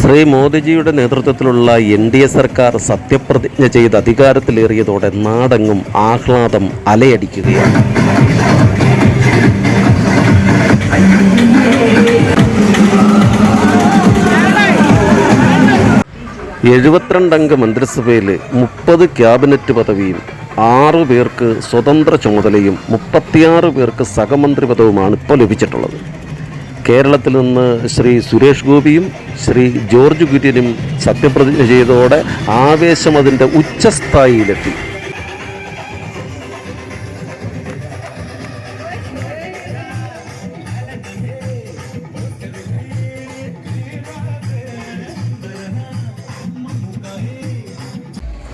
ശ്രീ മോദിജിയുടെ നേതൃത്വത്തിലുള്ള NDA സർക്കാർ സത്യപ്രതിജ്ഞ ചെയ്ത് അധികാരത്തിലേറിയതോടെ നാടെങ്ങും ആഹ്ലാദം അലയടിക്കുകയാണ്. എഴുപത്തിരണ്ടംഗ മന്ത്രിസഭയിൽ 30 ക്യാബിനറ്റ് പദവിയും 6 പേർക്ക് സ്വതന്ത്ര ചുമതലയും 36 പേർക്ക് സഹമന്ത്രി പദവുമാണ് ഇപ്പോൾ ലഭിച്ചിട്ടുള്ളത്. കേരളത്തിൽ നിന്ന് ശ്രീ സുരേഷ് ഗോപിയും ശ്രീ ജോർജ് കുര്യനും സത്യപ്രതിജ്ഞ ചെയ്തതോടെ ആവേശം അതിൻ്റെ ഉച്ചസ്ഥായിയിലെത്തി.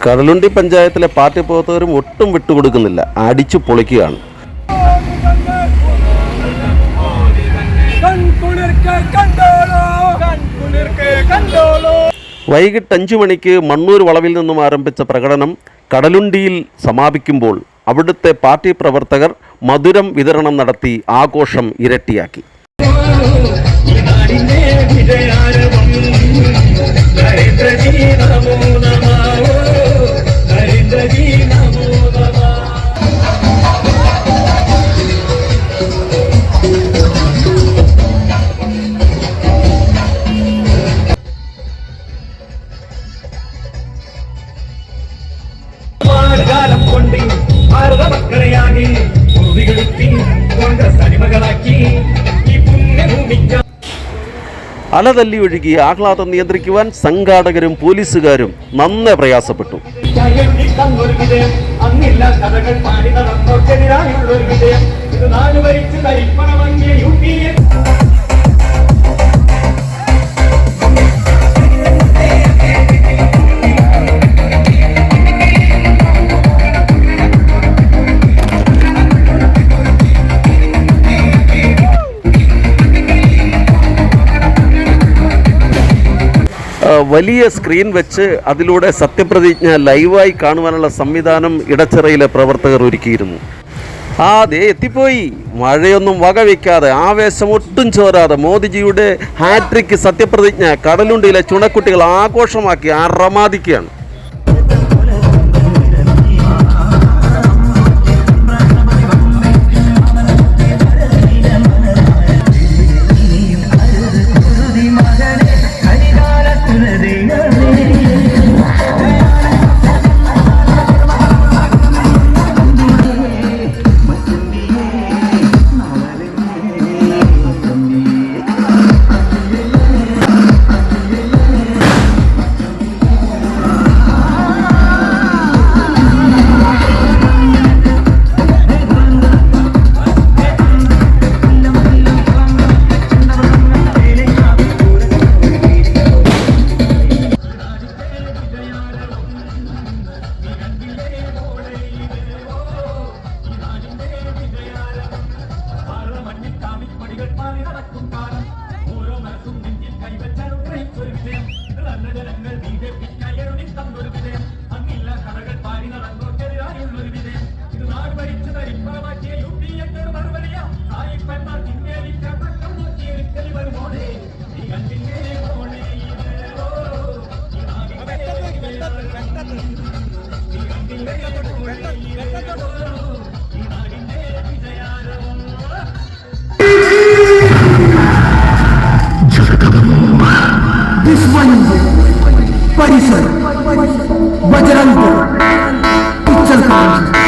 കടലുണ്ടി പഞ്ചായത്തിലെ പാർട്ടി പ്രവർത്തകരും ഒട്ടും വിട്ടുകൊടുക്കുന്നില്ല, അടിച്ചു പൊളിക്കുകയാണ്. വൈകിട്ട് 5 മണിക്ക് മണ്ണൂർ വളവിൽ നിന്നും ആരംഭിച്ച പ്രകടനം കടലുണ്ടിയിൽ സമാപിക്കുമ്പോൾ അവിടുത്തെ പാർട്ടി പ്രവർത്തകർ മധുരം വിതരണം നടത്തി ആഘോഷം ഇരട്ടിയാക്കി. അലതല്ലി ഒഴുകി ആഹ്ലാദം നിയന്ത്രിക്കുവാൻ സംഘാടകരും പോലീസുകാരും നന്നേ പ്രയാസപ്പെട്ടു. വലിയ സ്ക്രീൻ വെച്ച് അതിലൂടെ സത്യപ്രതിജ്ഞ ലൈവായി കാണുവാനുള്ള സംവിധാനം ഇടച്ചിറയിലെ പ്രവർത്തകർ ഒരുക്കിയിരുന്നു. ദേ എത്തിപ്പോയി. മഴയൊന്നും വകവയ്ക്കാതെ ആവേശം ഒട്ടും ചോരാതെ മോദിജിയുടെ ഹാട്രിക് സത്യപ്രതിജ്ഞ കടലുണ്ടിയിലെ ചുണക്കുട്ടികൾ ആഘോഷമാക്കി അറമാദിക്കുകയാണ്. परिसर बजरंग पिक्चर